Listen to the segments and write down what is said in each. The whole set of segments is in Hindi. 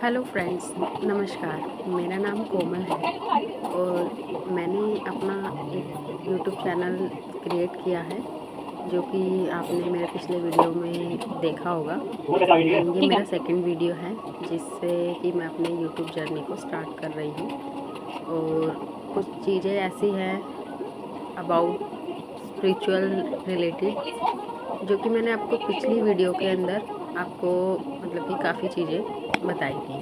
हेलो फ्रेंड्स, नमस्कार। मेरा नाम कोमल है और मैंने अपना एक यूट्यूब चैनल क्रिएट किया है, जो कि आपने मेरे पिछले वीडियो में देखा होगा। एंड ये मेरा सेकंड वीडियो है जिससे कि मैं अपने यूट्यूब जर्नी को स्टार्ट कर रही हूँ। और कुछ चीज़ें ऐसी हैं अबाउट स्पिरिचुअल रिलेटेड, जो कि मैंने आपको पिछली वीडियो के अंदर आपको मतलब कि काफ़ी चीज़ें बताई थी।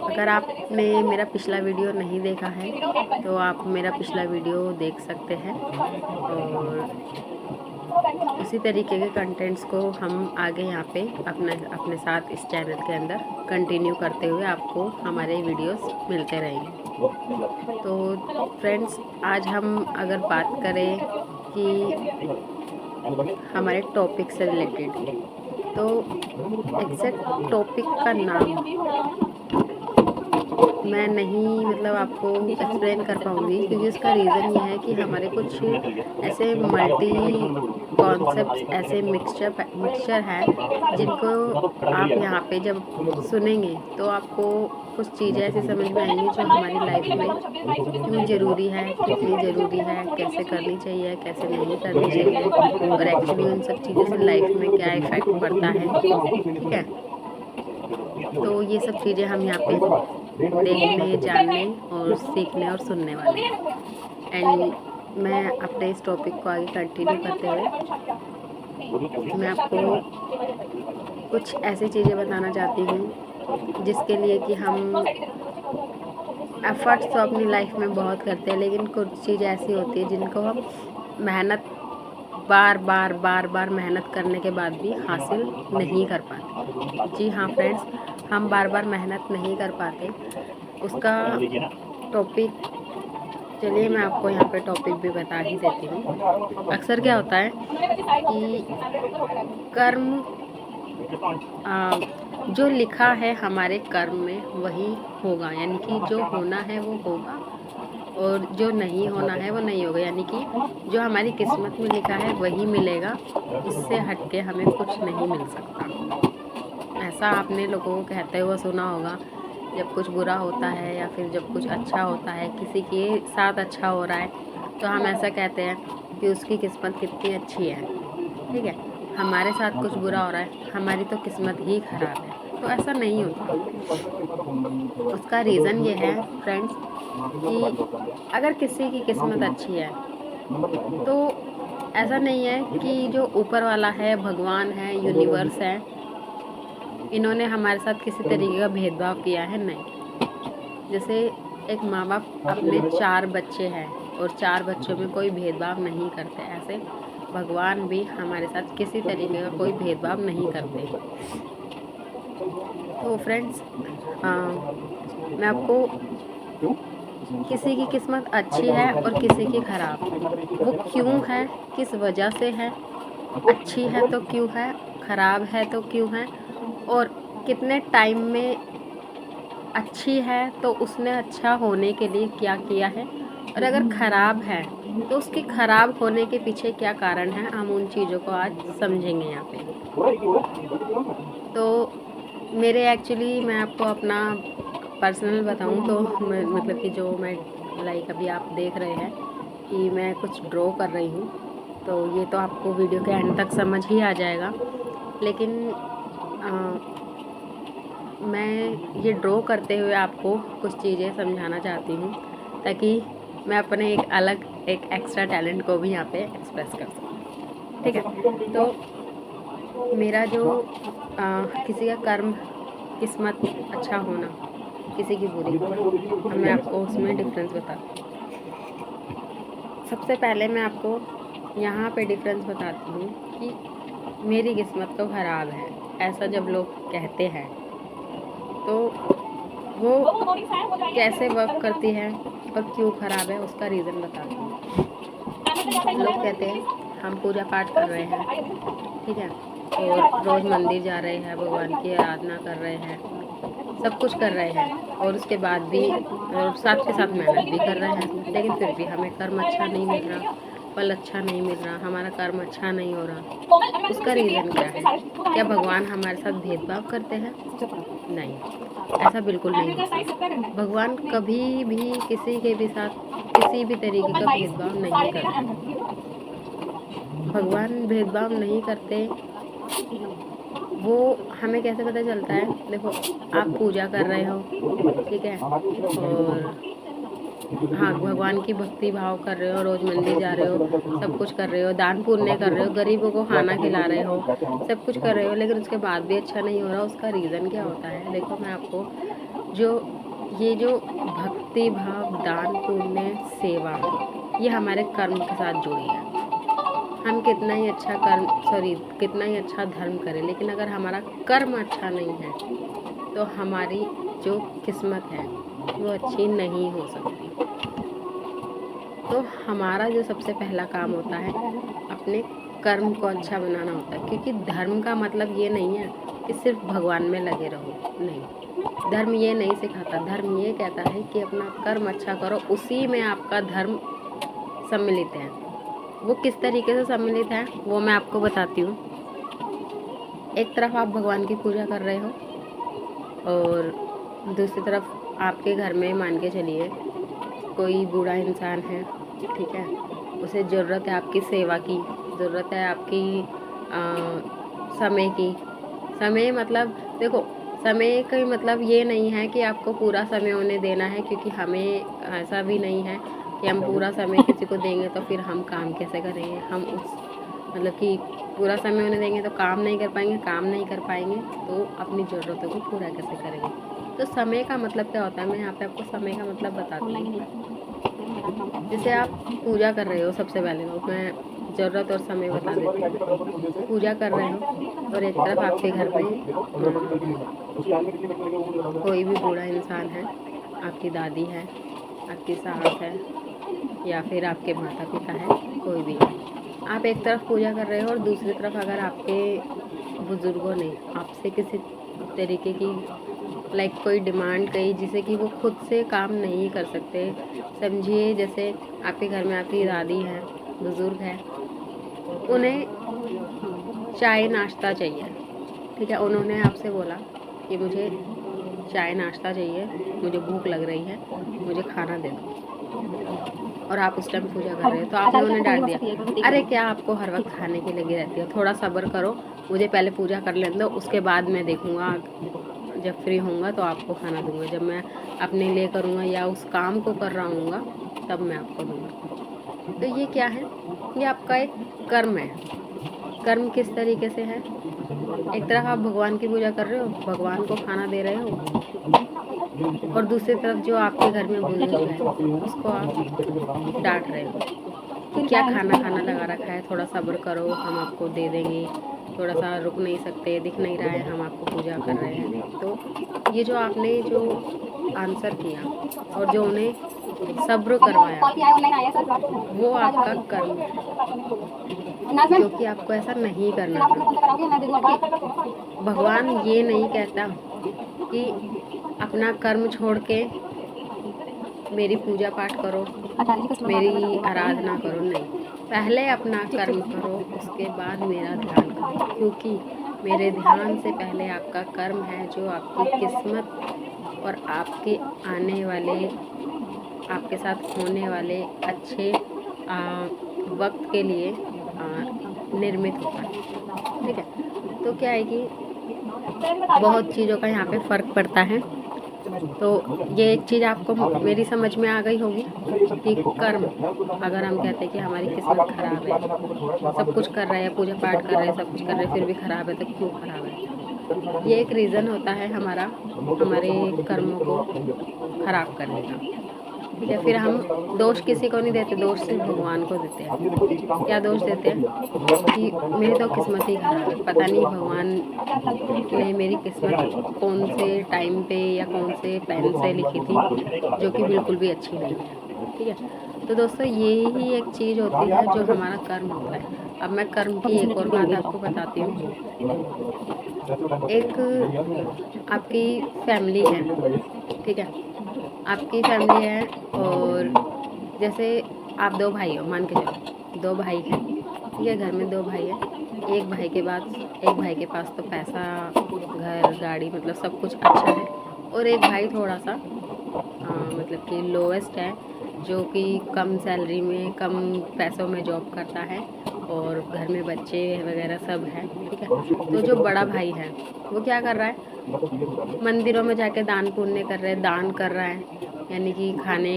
अगर आपने मेरा पिछला वीडियो नहीं देखा है तो आप मेरा पिछला वीडियो देख सकते हैं। और इसी तरीके के कंटेंट्स को हम आगे यहाँ पे अपने साथ इस चैनल के अंदर कंटिन्यू करते हुए आपको हमारे वीडियोस मिलते रहेंगे। तो फ्रेंड्स, आज हम अगर बात करें कि हमारे टॉपिक से रिलेटेड, तो एग्जैक्ट टॉपिक का नाम मैं नहीं मतलब आपको एक्सप्लेन कर पाऊँगी, क्योंकि उसका रीज़न ये है कि हमारे कुछ ऐसे मल्टी कॉन्सेप्ट्स, ऐसे मिक्सचर हैं जिनको आप यहाँ पे जब सुनेंगे तो आपको कुछ चीज़ें ऐसी समझ में आएंगी जो हमारी लाइफ में क्यों ज़रूरी है, कितनी ज़रूरी है, कैसे करनी चाहिए, कैसे नहीं करनी चाहिए, और एक्चुअली उन सब चीज़ों से लाइफ में क्या इफ़ेक्ट पड़ता है। ठीक है, तो ये सब चीज़ें हम यहाँ पे देखने, जानने और सीखने और सुनने वाले हैं। एंड मैं अपने इस टॉपिक को आगे कंटिन्यू करते हुए मैं आपको कुछ ऐसी चीज़ें बताना चाहती हूँ जिसके लिए कि हम एफ़र्ट्स तो अपनी लाइफ में बहुत करते हैं, लेकिन कुछ चीज़ें ऐसी होती है जिनको हम मेहनत बार बार मेहनत करने के बाद भी हासिल नहीं कर पाते। जी हाँ फ्रेंड्स, हम बार बार मेहनत नहीं कर पाते। उसका टॉपिक, चलिए मैं आपको यहाँ पे टॉपिक भी बता ही देती हूँ। अक्सर क्या होता है कि कर्म, जो लिखा है हमारे कर्म में वही होगा, यानी कि जो होना है वो होगा और जो नहीं होना है वो नहीं होगा, यानी कि जो हमारी किस्मत में लिखा है वही मिलेगा। इससे हटके हमें कुछ नहीं मिल सकता। ऐसा आपने लोगों को कहते हुए सुना होगा, जब कुछ बुरा होता है या फिर जब कुछ अच्छा होता है, किसी के साथ अच्छा हो रहा है, तो हम ऐसा कहते हैं कि उसकी किस्मत कितनी अच्छी है। ठीक है, हमारे साथ कुछ बुरा हो रहा है, हमारी तो किस्मत ही खराब है। तो ऐसा नहीं होता। उसका रीज़न ये है फ्रेंड्स कि अगर किसी की किस्मत अच्छी है तो ऐसा नहीं है कि जो ऊपर वाला है, भगवान है, यूनिवर्स है, इन्होंने हमारे साथ किसी तरीके का भेदभाव किया है, नहीं। जैसे एक माँ बाप अपने 4 बच्चे हैं और 4 बच्चों में कोई भेदभाव नहीं करते, ऐसे भगवान भी हमारे साथ किसी तरीके का कोई भेदभाव नहीं करते। तो फ्रेंड्स, मैं आपको, किसी की किस्मत अच्छी है और किसी की ख़राब, वो क्यों है, किस वजह से है, अच्छी है तो क्यों है, ख़राब है तो क्यों है, और कितने टाइम में अच्छी है तो उसने अच्छा होने के लिए क्या किया है, और अगर ख़राब है तो उसके ख़राब होने के पीछे क्या कारण है, हम उन चीज़ों को आज समझेंगे यहाँ पे। तो मेरे एक्चुअली मैं आपको अपना पर्सनल बताऊँ तो मैं मतलब कि जो मैं लाइक अभी आप देख रहे हैं कि मैं कुछ ड्रॉ कर रही हूँ, तो ये तो आपको वीडियो के एंड तक समझ ही आ जाएगा। लेकिन मैं ये ड्रॉ करते हुए आपको कुछ चीज़ें समझाना चाहती हूँ, ताकि मैं अपने एक अलग, एक एक्स्ट्रा टैलेंट को भी यहाँ पे एक्सप्रेस कर सकूँ। ठीक है, तो मेरा जो किसी का कर्म, किस्मत अच्छा होना, किसी की बुरी, अब मैं आपको उसमें डिफरेंस बताती हूँ। सबसे पहले मैं आपको यहाँ पे डिफरेंस बताती हूँ कि मेरी किस्मत तो ख़राब है, ऐसा जब लोग कहते हैं तो वो कैसे वर्क करती है और क्यों ख़राब है, उसका रीज़न बताती हूँ। लोग कहते हैं हम पूजा पाठ कर रहे हैं, ठीक है, और रोज़ मंदिर जा रहे हैं, भगवान की आराधना कर रहे हैं, सब कुछ कर रहे हैं, और उसके बाद भी और साथ के साथ मेहनत भी कर रहे हैं, लेकिन फिर भी हमें कर्म अच्छा नहीं मिल रहा। फल अच्छा नहीं मिल रहा, हमारा कर्म अच्छा नहीं हो रहा, उसका रीज़न क्या है? क्या भगवान हमारे साथ भेदभाव करते हैं? नहीं, ऐसा बिल्कुल नहीं होता। भगवान कभी भी किसी के भी साथ किसी भी तरीके का भेदभाव नहीं करते। भगवान भेदभाव नहीं करते। वो हमें कैसे पता चलता है? देखो, आप पूजा कर रहे हो, ठीक है, और हाँ, भगवान की भक्ति भाव कर रहे हो, रोज़ मंदिर जा रहे हो, सब कुछ कर रहे हो, दान पुण्य कर रहे हो, गरीबों को खाना खिला रहे हो, सब कुछ कर रहे हो, लेकिन उसके बाद भी अच्छा नहीं हो रहा, उसका रीज़न क्या होता है? देखो, मैं आपको जो भक्ति भाव, दान पुण्य, सेवा, ये हमारे कर्म के साथ जुड़ी है। हम कितना ही अच्छा धर्म करें, लेकिन अगर हमारा कर्म अच्छा नहीं है तो हमारी जो किस्मत है वो अच्छी नहीं हो सकती। तो हमारा जो सबसे पहला काम होता है, अपने कर्म को अच्छा बनाना होता है, क्योंकि धर्म का मतलब ये नहीं है कि सिर्फ भगवान में लगे रहो, नहीं। धर्म ये नहीं सिखाता। धर्म ये कहता है कि अपना कर्म अच्छा करो, उसी में आपका धर्म सम्मिलित है। वो किस तरीके से सम्मिलित है वो मैं आपको बताती हूँ। एक तरफ आप भगवान की पूजा कर रहे हो और दूसरी तरफ आपके घर में मान के चलिए कोई बूढ़ा इंसान है, ठीक है, उसे ज़रूरत है आपकी सेवा की, ज़रूरत है आपकी समय की। समय मतलब देखो, समय का मतलब ये नहीं है कि आपको पूरा समय उन्हें देना है, क्योंकि हमें ऐसा भी नहीं है कि हम पूरा समय किसी को देंगे तो फिर हम काम कैसे करेंगे। हम उस मतलब कि पूरा समय उन्हें देंगे तो काम नहीं कर पाएंगे तो अपनी ज़रूरतों को पूरा कैसे करेंगे। तो समय का मतलब क्या होता है, मैं यहाँ पे आपको समय का मतलब बताती हूँ। जैसे आप पूजा कर रहे हो, सबसे पहले तो मैं ज़रूरत और समय बता देती हूँ। पूजा कर रहे हो और एक तरफ आपके घर में कोई भी बूढ़ा इंसान है, आपकी दादी है, आपकी सास है, या फिर आपके माता पिता है, कोई भी है। आप एक तरफ पूजा कर रहे हो और दूसरी तरफ अगर आपके बुज़ुर्गों ने आपसे किसी तरीके की कोई डिमांड कही जिसे कि वो खुद से काम नहीं कर सकते। समझिए जैसे आपके घर में आपकी दादी है, बुज़ुर्ग है, उन्हें चाय नाश्ता चाहिए, ठीक है, उन्होंने आपसे बोला कि मुझे चाय नाश्ता चाहिए, मुझे भूख लग रही है, मुझे खाना दे दो, और आप उस टाइम पूजा कर रहे हो, तो आपने उन्हें डांट दिया, अरे क्या आपको हर वक्त खाने के लगी रहती हो, थोड़ा सब्र करो, मुझे पहले पूजा कर लेने दो, उसके बाद मैं देखूँगा, जब फ्री होऊंगा तो आपको खाना दूंगा, जब मैं अपने लिए करूँगा या उस काम को कर रहा हूँगा तब मैं आपको दूंगा। तो ये क्या है, ये आपका एक कर्म है। कर्म किस तरीके से है? एक तरफ आप भगवान की पूजा कर रहे हो, भगवान को खाना दे रहे हो, और दूसरी तरफ जो आपके घर में बुजुर्ग है उसको आप डांट रहे हो कि क्या खाना लगा रखा है, थोड़ा सब्र करो, हम आपको दे देंगे, थोड़ा सा रुक नहीं सकते, दिख नहीं रहा है हम आपको पूजा कर रहे हैं। तो ये जो आपने जो आंसर किया और जो उन्हें सब्र करवाया, वो आपका कर्म है, जो कि आपको ऐसा नहीं करना था। भगवान ये नहीं कहता कि अपना कर्म छोड़ के मेरी पूजा पाठ करो, मेरी आराधना करो, नहीं, पहले अपना कर्म करो, उसके बाद मेरा ध्यान करो, क्योंकि मेरे ध्यान से पहले आपका कर्म है, जो आपकी किस्मत और आपके आने वाले, आपके साथ होने वाले अच्छे वक्त के लिए निर्मित होता है, ठीक है। तो क्या है कि बहुत चीज़ों का यहाँ पे फ़र्क पड़ता है। तो ये एक चीज़ आपको मेरी समझ में आ गई होगी कि कर्म, अगर हम कहते हैं कि हमारी किस्मत खराब है, सब कुछ कर रहे हैं, पूजा पाठ कर रहे हैं, सब कुछ कर रहे हैं, फिर भी खराब है, तो क्यों खराब है? ये एक रीज़न होता है हमारे कर्मों को खराब करने का, ठीक है। फिर हम दोष किसी को नहीं देते, दोष सिर्फ भगवान को देते हैं। क्या दोष देते हैं कि मेरी तो किस्मत ही खराब है, पता नहीं भगवान ने मेरी किस्मत कौन से टाइम पे या कौन से पेन से लिखी थी, जो कि बिल्कुल भी अच्छी नहीं है, ठीक है। तो दोस्तों, यही ही एक चीज़ होती है जो हमारा कर्म होता है। अब मैं कर्म की एक और बात आपको बताती हूँ। एक आपकी फैमिली है, ठीक है, आपकी फैमिली है, और जैसे आप 2 भाई हो, मान के चलो, 2 भाई हैं, ठीक है। घर में 2 भाई हैं। एक भाई के पास तो पैसा, घर, गाड़ी, मतलब सब कुछ अच्छा है, और एक भाई थोड़ा सा मतलब कि लोएस्ट है, जो कि कम सैलरी में, कम पैसों में जॉब करता है, और घर में बच्चे वगैरह सब हैं, ठीक है। तो जो बड़ा भाई है वो क्या कर रहा है, मंदिरों में जाके दान पुण्य दान कर रहा है, यानी कि खाने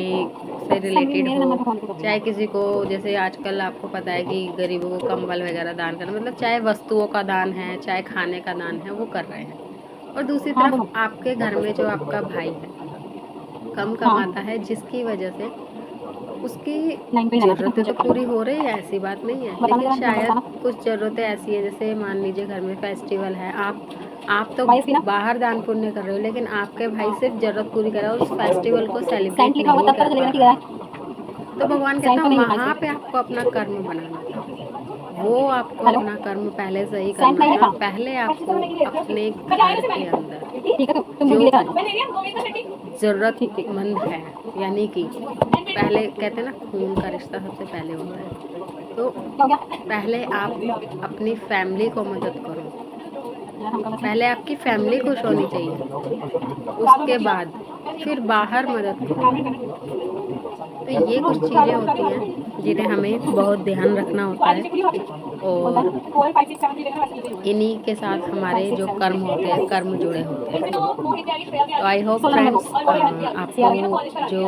से रिलेटेड हो, चाहे किसी को, जैसे आजकल आपको पता है कि गरीबों को कंबल वगैरह दान करना, मतलब चाहे वस्तुओं का दान है, चाहे खाने का दान है, वो कर रहे हैं। और दूसरी तरफ आपके घर में जो आपका भाई है, कम कमाता है, जिसकी वजह से उसकी ज़रूरतें तो पूरी हो रही है, ऐसी बात नहीं है, लेकिन शायद कुछ ज़रूरतें ऐसी है, जैसे मान लीजिए घर में फेस्टिवल है, आप तो बाहर दान पुण्य कर रहे हो, लेकिन आपके भाई सिर्फ ज़रूरत पूरी कर रहा है, उस फेस्टिवल को सेलिब्रेट नहीं कर रहा है। तो भगवान कहता है वहाँ पे आपको अपना कर्म बनाना था, वो आपको अपना कर्म पहले सही करना था। पहले आपको अपने घर के अंदर जो ज़रूरतमंद है, यानी कि पहले कहते हैं ना, खून का रिश्ता सबसे पहले होता है, तो पहले आप अपनी फैमिली को मदद करो, पहले आपकी फैमिली खुश होनी चाहिए, उसके बाद फिर बाहर मदद करो। तो ये कुछ चीज़ें होती हैं जिन्हें हमें बहुत ध्यान रखना होता है, और इन्हीं के साथ हमारे जो कर्म होते हैं, कर्म जुड़े होते हैं। तो आई होप फ्रेंड्स, आपको जो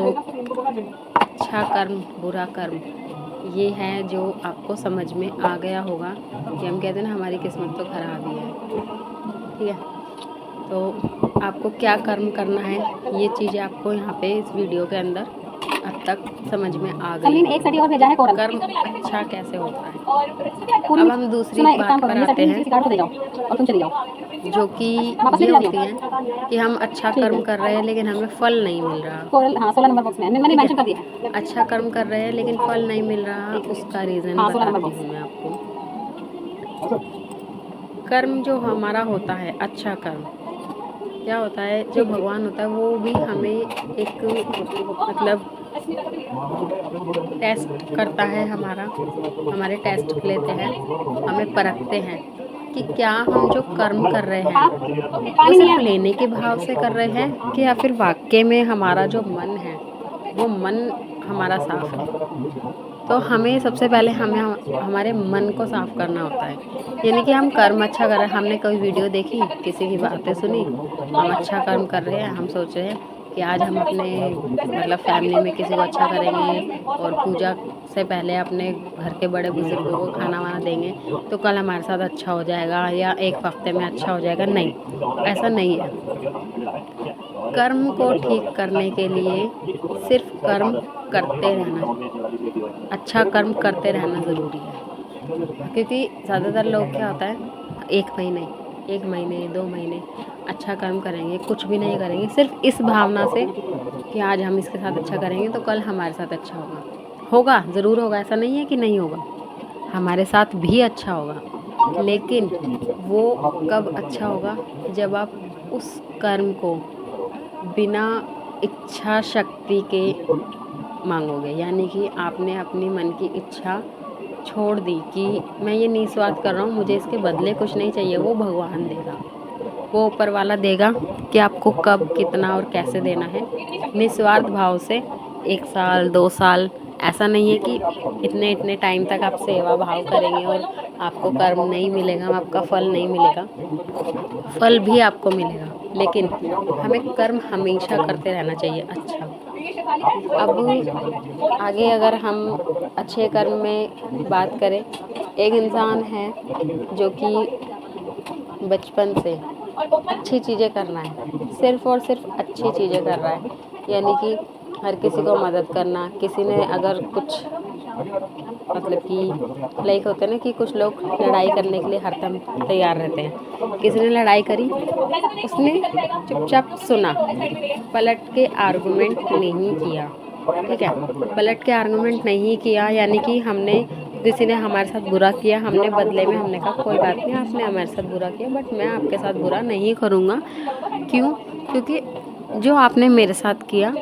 अच्छा कर्म, बुरा कर्म, ये है जो आपको समझ में आ गया होगा, कि हम कहते हैं ना, हमारी किस्मत तो खराब ही है, ठीक है। तो आपको क्या कर्म करना है, ये चीज़ें आपको यहाँ पे इस वीडियो के अंदर अब तक समझ में आ गई। कर्म अच्छा कैसे होता है। अब हम दूसरी बात पर आते हैं, जो कि ये होती है कि हम अच्छा कर्म कर रहे हैं लेकिन हमें फल नहीं मिल रहा। अच्छा कर्म कर रहे हैं लेकिन फल नहीं मिल रहा, उसका रीज़न बताती हूँ मैं आपको। कर्म जो हमारा होता है, अच्छा कर्म क्या होता है, जो भगवान होता है वो भी हमें एक मतलब टेस्ट करता है, हमारे टेस्ट लेते हैं, हमें परखते हैं कि क्या हम जो कर्म कर रहे हैं वो सिर्फ लेने के भाव से कर रहे हैं, कि या फिर वाकई में हमारा जो मन है वो मन हमारा साफ है। तो हमें सबसे पहले हमारे मन को साफ करना होता है, यानी कि हम कर्म अच्छा कर रहे हैं। हमने कोई वीडियो देखी, किसी की बातें सुनी, हम अच्छा कर्म कर रहे हैं, हम सोच रहे हैं कि आज हम अपने मतलब फैमिली में किसी को अच्छा करेंगे, और पूजा से पहले अपने घर के बड़े बुजुर्गों को खाना वाना देंगे, तो कल हमारे साथ अच्छा हो जाएगा, या एक हफ्ते में अच्छा हो जाएगा। नहीं, ऐसा नहीं है। कर्म को ठीक करने के लिए सिर्फ कर्म करते रहना, अच्छा कर्म करते रहना ज़रूरी है। क्योंकि ज़्यादातर लोग क्या होता है, एक महीने 2 महीने अच्छा कर्म करेंगे, कुछ भी नहीं करेंगे, सिर्फ इस भावना से कि आज हम इसके साथ अच्छा करेंगे तो कल हमारे साथ अच्छा होगा, ज़रूर होगा, ऐसा नहीं है कि नहीं होगा, हमारे साथ भी अच्छा होगा। लेकिन वो कब अच्छा होगा, जब आप उस कर्म को बिना इच्छा शक्ति के मांगोगे, यानी कि आपने अपनी मन की इच्छा छोड़ दी कि मैं ये निस्वार्थ कर रहा हूँ, मुझे इसके बदले कुछ नहीं चाहिए, वो भगवान देगा, वो ऊपर वाला देगा कि आपको कब, कितना और कैसे देना है, निस्वार्थ भाव से। 1 साल 2 साल, ऐसा नहीं है कि इतने टाइम तक आप सेवा भाव करेंगे और आपको कर्म नहीं मिलेगा, आपका फल नहीं मिलेगा, फल भी आपको मिलेगा, लेकिन हमें कर्म हमेशा करते रहना चाहिए अच्छा। अब आगे अगर हम अच्छे कर्म में बात करें, एक इंसान है जो कि बचपन से अच्छी चीज़ें करना है, सिर्फ़ और सिर्फ अच्छी चीज़ें कर रहा है, यानी कि हर किसी को मदद करना। किसी ने अगर कुछ मतलब कि लाइक होते हैं ना कि कुछ लोग लड़ाई करने के लिए हरदम तैयार रहते हैं, किसी ने लड़ाई करी, उसने चुपचाप सुना, पलट के आर्गुमेंट नहीं किया, ठीक है, पलट के आर्गुमेंट नहीं किया, यानी कि किसी ने हमारे साथ बुरा किया, हमने बदले में हमने कहा कोई बात नहीं, आपने हमारे साथ बुरा किया, बट मैं आपके साथ बुरा नहीं करूँगा। क्यों? क्योंकि जो आपने मेरे साथ किया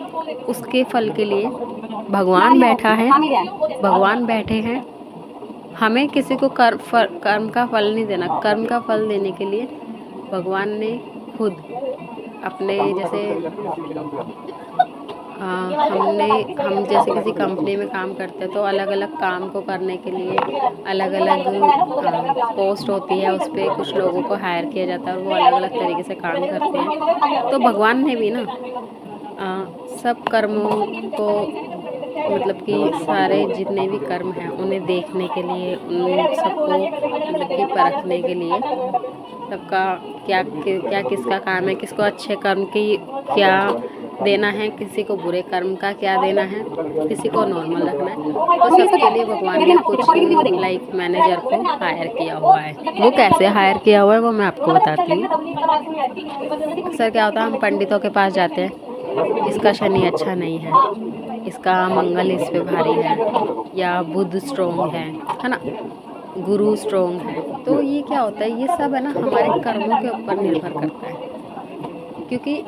उसके फल के लिए भगवान बैठे हैं, हमें किसी को कर्म का फल नहीं देना। कर्म का फल देने के लिए भगवान ने खुद अपने जैसे हम जैसे किसी कंपनी में काम करते हैं तो अलग अलग काम को करने के लिए अलग अलग पोस्ट होती है, उस पर कुछ लोगों को हायर किया जाता है और वो अलग अलग तरीके से काम करते हैं। तो भगवान ने भी ना सब कर्मों को मतलब कि सारे जितने भी कर्म हैं उन्हें देखने के लिए, उन सबको मतलब कि परखने के लिए, सबका क्या क्या किसका काम है, किसको अच्छे कर्म की क्या देना है, किसी को बुरे कर्म का क्या देना है, किसी को नॉर्मल रखना है। तो सबके लिए भगवान ने कुछ लाइक मैनेजर को हायर किया हुआ है। वो कैसे हायर किया हुआ है वो मैं आपको बताती हूँ। अक्सर क्या होता है, हम पंडितों के पास जाते हैं, इसका शनि अच्छा नहीं है, इसका मंगल इस पे भारी है, या बुध स्ट्रोंग है ना, गुरु स्ट्रोंग है। तो ये क्या होता है, ये सब है ना हमारे कर्मों के ऊपर निर्भर करता है। क्योंकि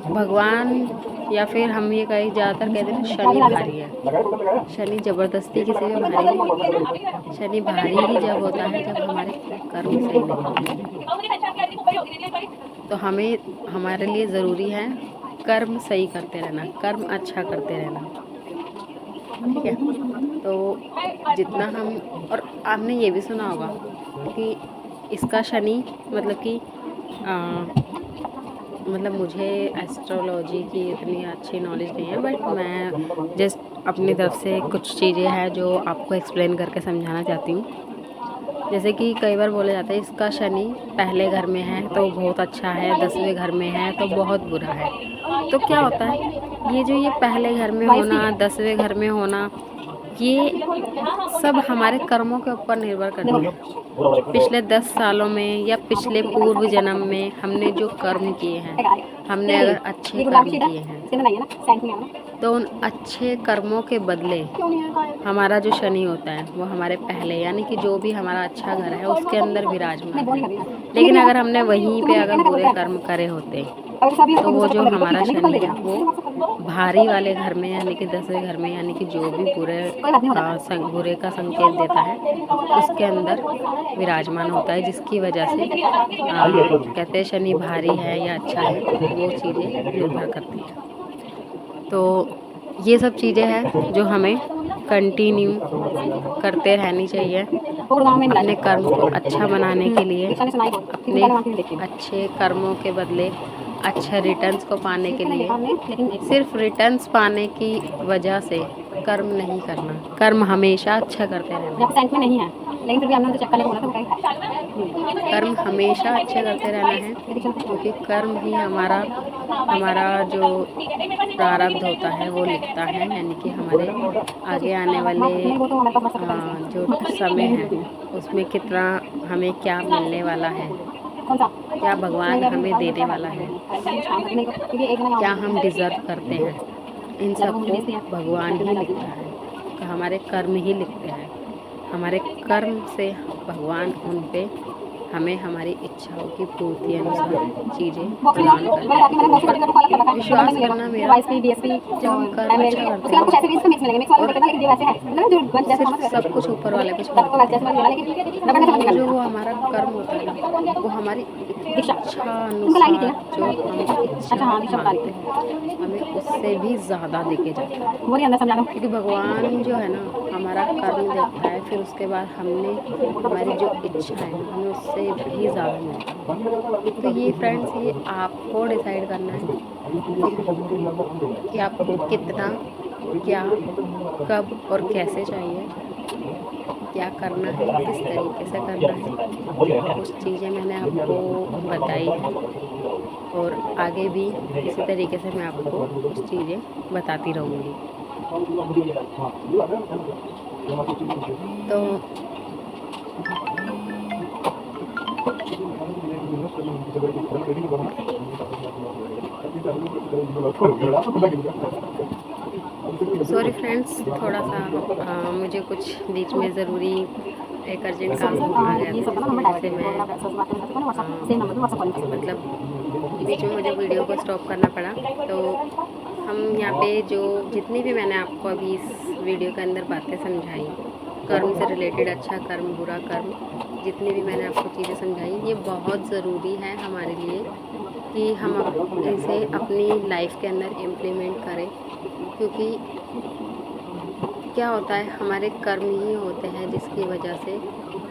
भगवान या फिर हम ये कहीं ज़्यादातर कहते हैं शनि भारी है। शनि ज़बरदस्ती किसी पे भारी नहीं होता। शनि भारी ही जब होता है जब हमारे कर्म सही नहीं होते। तो हमारे लिए ज़रूरी है कर्म सही करते रहना, कर्म अच्छा करते रहना, ठीक है। तो जितना हम, और आपने ये भी सुना होगा कि इसका शनि मतलब कि मतलब मुझे एस्ट्रोलॉजी की इतनी अच्छी नॉलेज नहीं है, बट मैं जस्ट अपनी तरफ से कुछ चीज़ें हैं जो आपको एक्सप्लेन करके समझाना चाहती हूँ। जैसे कि कई बार बोला जाता है इसका शनि पहले घर में है तो बहुत अच्छा है, 10वें घर में है तो बहुत बुरा है। तो क्या होता है, ये जो ये पहले घर में होना, 10वें घर में होना, ये सब हमारे कर्मों के ऊपर निर्भर करती है। पिछले 10 सालों में या पिछले पूर्व जन्म में हमने जो कर्म किए हैं, हमने अगर अच्छे कर्म किए हैं तो उन अच्छे कर्मों के बदले हमारा जो शनि होता है वो हमारे पहले, यानी कि जो भी हमारा अच्छा घर है उसके अंदर विराजमान है। लेकिन अगर हमने वहीं पे अगर बुरे कर्म करे होते तो वो जो हमारा शनि है वो भारी वाले घर में, यानी कि 10वें घर में, यानी कि जो भी बुरे का संकेत देता है उसके अंदर विराजमान होता है, जिसकी वजह से कहते हैं शनि भारी है या अच्छा है, वो चीज़ें निर्भर करती हैं। तो ये सब चीज़ें हैं जो हमें कंटिन्यू करते रहनी चाहिए अपने कर्म को अच्छा बनाने के लिए, अपने अच्छे कर्मों के बदले अच्छे रिटर्न्स को पाने के लिए। सिर्फ रिटर्न्स पाने की वजह से कर्म नहीं करना, कर्म हमेशा अच्छा करते रहना। नहीं है लेकिन फिर भी हमने चक्कर बोला था, कर्म हमेशा अच्छे करते रहना है, क्योंकि कर्म ही हमारा जो प्रारब्ध होता है वो लिखता है, यानी कि हमारे आगे आने वाले जो समय है उसमें कितना हमें क्या मिलने वाला है, क्या भगवान हमें देने वाला है, क्या हम डिज़र्व करते हैं, इन सबको भगवान ही लिखता है, तो हमारे कर्म ही लिखते हैं। हमारे कर्म से भगवान उन पे हमें हमारी इच्छाओं की पूर्ति अनुसार चीज़ें प्रदान करते हैं। विश्वास करना मेरा, जब हम कर्म अच्छा करते हैं सब कुछ ऊपर वाले पे छोड़ देते हैं। जो वो हमारा कर्म होता है वो हमारी इच्छा अनुसार जो हम इच्छा मानते हैं हमें उससे भी ज़्यादा देके जाता है, क्योंकि भगवान जो है ना हमारा कर्म देखता है, फिर उसके बाद हमने हमारी जो इच्छा है हमें उससे भी ज़्यादा मिलता है। तो ये फ्रेंड्स, ये आपको डिसाइड करना है कि आपको कितना, क्या, कब और कैसे चाहिए, क्या करना है, किस तरीके से करना है। कुछ चीज़ें मैंने आपको बताई हैं और आगे भी इसी तरीके से मैं आपको कुछ चीज़ें बताती रहूँगी। तो सॉरी फ्रेंड्स, थोड़ा सा मुझे कुछ बीच में ज़रूरी एक अर्जेंट काम आ गया था, जिससे मैं मतलब बीच में मुझे वीडियो को स्टॉप करना पड़ा। तो हम यहाँ पे जो जितनी भी मैंने आपको अभी इस वीडियो के अंदर बातें समझाई कर्म से रिलेटेड अच्छा कर्म, बुरा कर्म, जितनी भी मैंने आपको चीज़ें समझाई, ये बहुत ज़रूरी है हमारे लिए कि हम इसे अपनी लाइफ के अंदर इम्प्लीमेंट करें। क्योंकि क्या होता है, हमारे कर्म ही होते हैं जिसकी वजह से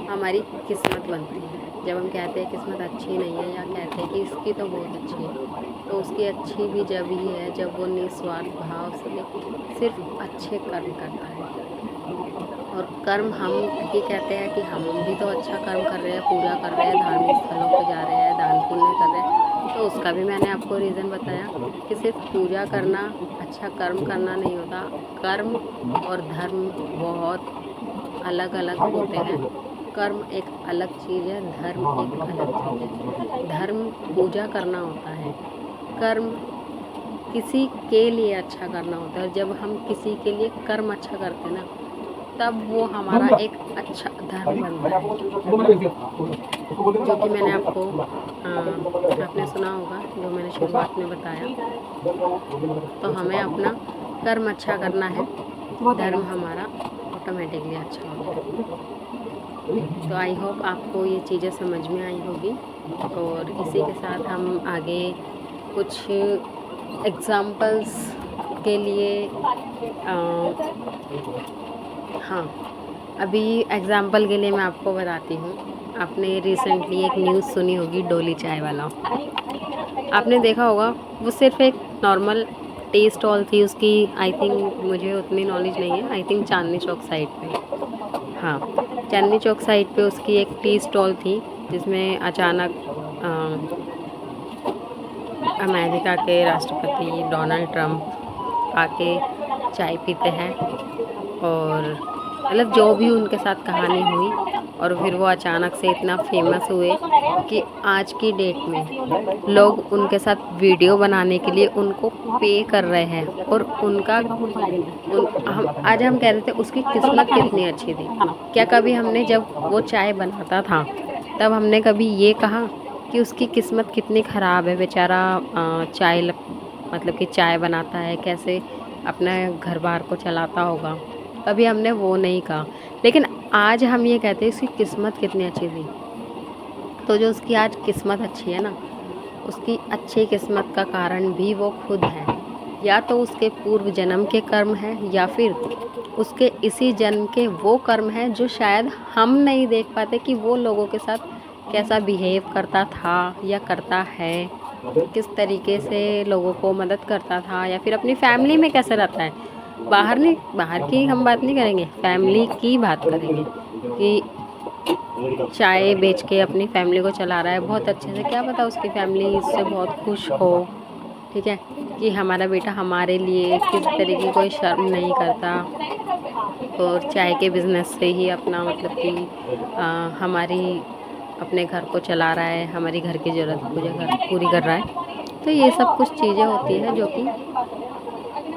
हमारी किस्मत बनती है। जब हम कहते हैं किस्मत अच्छी नहीं है, या कहते हैं कि इसकी तो बहुत अच्छी है, तो उसकी अच्छी भी जब ही है जब वो निस्वार्थ भाव से सिर्फ अच्छे कर्म करता है। और कर्म हम ये कहते हैं कि हम भी तो अच्छा कर्म कर रहे हैं, पूजा कर रहे हैं, धार्मिक स्थलों पर जा रहे हैं, दान पुण्य कर रहे हैं, तो उसका भी मैंने आपको रीज़न बताया कि सिर्फ पूजा करना, अच्छा कर्म करना नहीं होता। कर्म और धर्म बहुत अलग अलग होते हैं। कर्म एक अलग चीज़ है, धर्म एक अलग चीज़ है। धर्म पूजा करना होता है, कर्म किसी के लिए अच्छा करना होता है। जब हम किसी के लिए कर्म अच्छा करते हैं ना, तब वो हमारा एक अच्छा धर्म बनता है। जो कि मैंने आपको आपने सुना होगा, जो मैंने शुरुआत में बताया। तो हमें अपना कर्म अच्छा करना है, धर्म हमारा ऑटोमेटिकली अच्छा होता है। तो आई होप आपको ये चीज़ें समझ में आई होगी। और इसी के साथ हम आगे कुछ एग्ज़ाम्पल्स के लिए हाँ, अभी एग्ज़ाम्पल के लिए मैं आपको बताती हूँ। आपने रिसेंटली एक न्यूज़ सुनी होगी, डोली चाय वाला। आपने देखा होगा, वो सिर्फ एक नॉर्मल टी स्टॉल थी उसकी। आई थिंक, मुझे उतनी नॉलेज नहीं है, I think Chandni Chowk side पे। हाँ, चांदनी चौक साइड पे उसकी एक टी स्टॉल थी, जिसमें अचानक अमेरिका के राष्ट्रपति डोनाल्ड ट्रंप आके चाय पीते हैं। और मतलब जो भी उनके साथ कहानी हुई, और फिर वो अचानक से इतना फेमस हुए कि आज की डेट में लोग उनके साथ वीडियो बनाने के लिए उनको पे कर रहे हैं। और उनका आज हम कह रहे थे उसकी किस्मत कितनी अच्छी थी। क्या कभी हमने, जब वो चाय बनाता था, तब हमने कभी ये कहा कि उसकी किस्मत कितनी ख़राब है, बेचारा मतलब कि चाय बनाता है, कैसे अपना घर बार को चलाता होगा। कभी हमने वो नहीं कहा। लेकिन आज हम ये कहते हैं उसकी किस्मत कितनी अच्छी थी। तो जो उसकी आज किस्मत अच्छी है ना, उसकी अच्छी किस्मत का कारण भी वो खुद है। या तो उसके पूर्व जन्म के कर्म है, या फिर उसके इसी जन्म के वो कर्म हैं जो शायद हम नहीं देख पाते कि वो लोगों के साथ कैसा बिहेव करता था या करता है, किस तरीके से लोगों को मदद करता था, या फिर अपनी फैमिली में कैसे रहता है। बाहर की हम बात नहीं करेंगे, फैमिली की बात करेंगे कि चाय बेच के अपनी फैमिली को चला रहा है बहुत अच्छे से। क्या पता उसकी फैमिली इससे बहुत खुश हो, ठीक है, कि हमारा बेटा हमारे लिए किस तरीके की कोई शर्म नहीं करता, और चाय के बिज़नेस से ही अपना मतलब कि हमारी अपने घर को चला रहा है, हमारी घर की ज़रूरत पूरी कर रहा है। तो ये सब कुछ चीज़ें होती हैं जो कि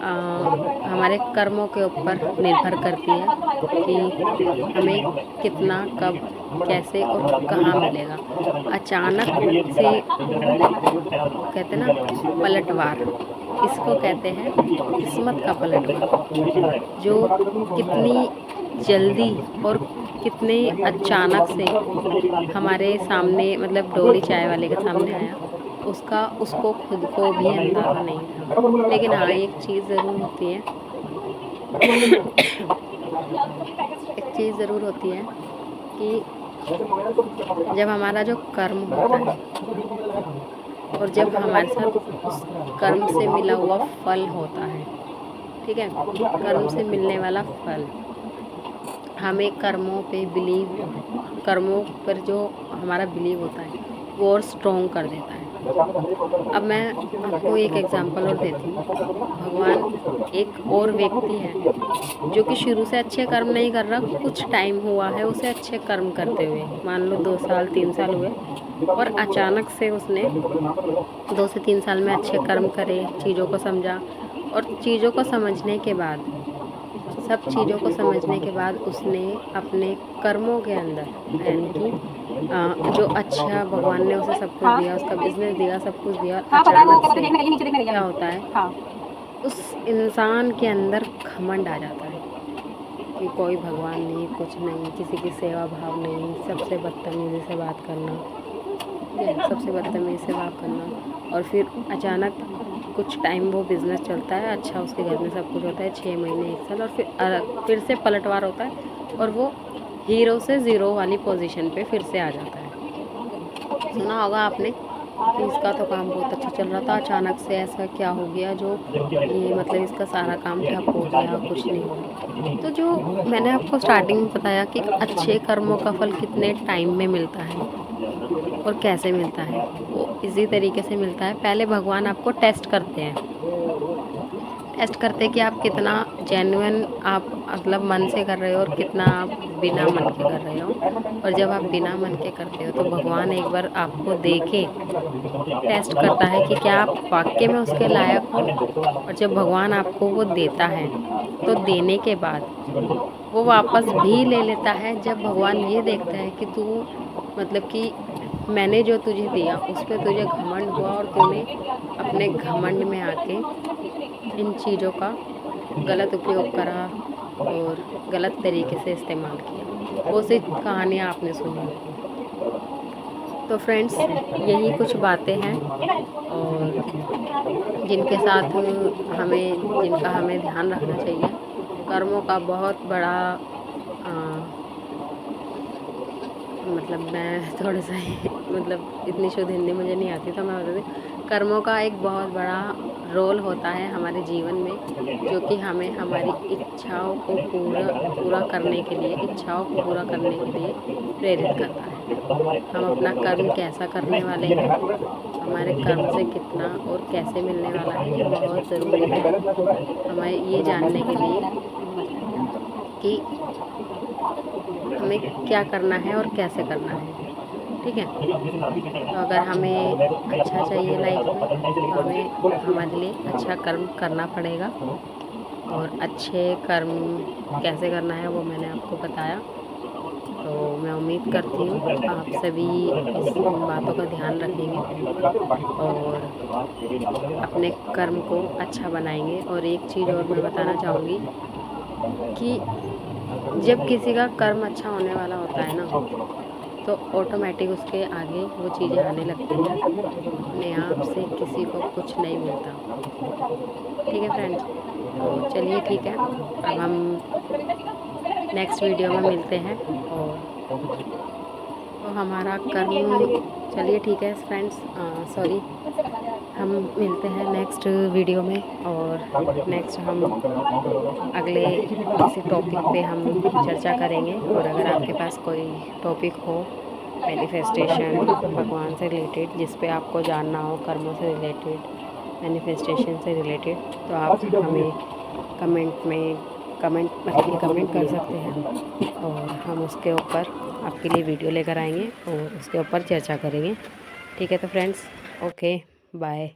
हमारे कर्मों के ऊपर निर्भर करती है कि हमें कितना, कब, कैसे और कहाँ मिलेगा। अचानक से कहते हैं ना पलटवार, इसको कहते हैं किस्मत का पलटवार, जो कितनी जल्दी और कितने अचानक से हमारे सामने, मतलब डोली चाय वाले के सामने आया, उसको खुद को भी अंदाज़ा नहीं था। लेकिन हाँ, एक चीज़ ज़रूर होती है एक चीज़ ज़रूर होती है कि जब हमारा जो कर्म होता है, और जब हमारे साथ उस कर्म से मिला हुआ फल होता है, ठीक है, कर्म से मिलने वाला फल हमें कर्मों पर जो हमारा बिलीव होता है वो और स्ट्रॉन्ग कर देता है। अब मैं आपको एक एग्जांपल और देती हूँ। भगवान एक और व्यक्ति है जो कि शुरू से अच्छे कर्म नहीं कर रहा, कुछ टाइम हुआ है उसे अच्छे कर्म करते हुए, मान लो 2 साल 3 साल हुए, और अचानक से उसने 2 से 3 साल में अच्छे कर्म करे, चीज़ों को समझा, और चीज़ों को समझने के बाद, सब चीज़ों को समझने के बाद उसने अपने कर्मों के अंदर, यानी कि जो अच्छा भगवान ने उसे सब कुछ दिया, उसका बिजनेस दिया, सब कुछ दिया, अचानक से क्या होता है, उस इंसान के अंदर घमंड आ जाता है कि कोई भगवान नहीं, कुछ नहीं, किसी की सेवा भाव नहीं, सबसे बदतमीज़ी से बात करना, ठीक है, सबसे बदतमीज़ी से बात करना। और फिर अचानक कुछ टाइम वो बिज़नेस चलता है अच्छा, उसके घर में सब कुछ होता है 6 महीने 1 साल, और फिर से पलटवार होता है और वो हीरो से ज़ीरो वाली पोजीशन पे फिर से आ जाता है। सुना होगा आपने कि इसका तो काम बहुत अच्छा चल रहा था, अचानक से ऐसा क्या हो गया जो ये मतलब इसका सारा काम ठप हो गया, कुछ नहीं हुआ। तो जो मैंने आपको स्टार्टिंग में बताया कि अच्छे कर्मों का फल कितने टाइम में मिलता है और कैसे मिलता है, वो इसी तरीके से मिलता है। पहले भगवान आपको टेस्ट करते हैं, टेस्ट करते हैं कि आप कितना जेन्युइन आप मतलब मन से कर रहे हो और कितना आप बिना मन के कर रहे हो। और जब आप बिना मन के करते हो तो भगवान एक बार आपको देखे टेस्ट करता है कि क्या आप वाकई में उसके लायक हो। और जब भगवान आपको वो देता है तो देने के बाद वो वापस भी ले लेता है, जब भगवान ये देखता है कि तू मतलब कि मैंने जो तुझे दिया उस पर तुझे घमंड हुआ और तूने अपने घमंड में आके इन चीज़ों का गलत उपयोग करा और गलत तरीके से इस्तेमाल किया। वो सी कहानियाँ आपने सुनी होगी। तो फ्रेंड्स, यही कुछ बातें हैं और जिनके साथ जिनका हमें ध्यान रखना चाहिए। कर्मों का बहुत बड़ा मतलब मैं थोड़ा सा मतलब इतनी शुद्ध हिंदी मुझे नहीं आती, तो मैं बता दूँ कर्मों का एक बहुत बड़ा रोल होता है हमारे जीवन में, जो कि हमें हमारी इच्छाओं को पूरा करने के लिए प्रेरित करता है। हम अपना कर्म कैसा करने वाले हैं, हमारे कर्म से कितना और कैसे मिलने वाला है, ये बहुत ज़रूरी है हमें ये जानने के लिए कि हमें क्या करना है और कैसे करना है, ठीक है। तो अगर हमें अच्छा चाहिए लाइफ में तो हमें हमारे लिए अच्छा कर्म करना पड़ेगा। और अच्छे कर्म कैसे करना है वो मैंने आपको बताया। तो मैं उम्मीद करती हूँ आप सभी इस बातों का ध्यान रखेंगे और अपने कर्म को अच्छा बनाएंगे। और एक चीज़ और मैं बताना चाहूँगी कि जब किसी का कर्म अच्छा होने वाला होता है ना, तो ऑटोमेटिक उसके आगे वो चीज़ें आने लगती हैं, अपने आप से किसी को कुछ नहीं मिलता, ठीक है फ्रेंड्स। तो चलिए ठीक है, अब हम नेक्स्ट वीडियो में मिलते हैं। और तो हमारा कर्म, चलिए ठीक है फ्रेंड्स, सॉरी, हम मिलते हैं नेक्स्ट वीडियो में। और नेक्स्ट हम अगले किसी टॉपिक पे हम चर्चा करेंगे। और अगर आपके पास कोई टॉपिक हो मैनिफेस्टेशन, भगवान से रिलेटेड, जिस पे आपको जानना हो, कर्मों से रिलेटेड, मैनिफेस्टेशन से रिलेटेड, तो आप हमें कमेंट कर सकते हैं और हम उसके ऊपर आपके लिए वीडियो लेकर आएंगे और उसके ऊपर चर्चा करेंगे, ठीक है। तो फ्रेंड्स, ओके, बाय।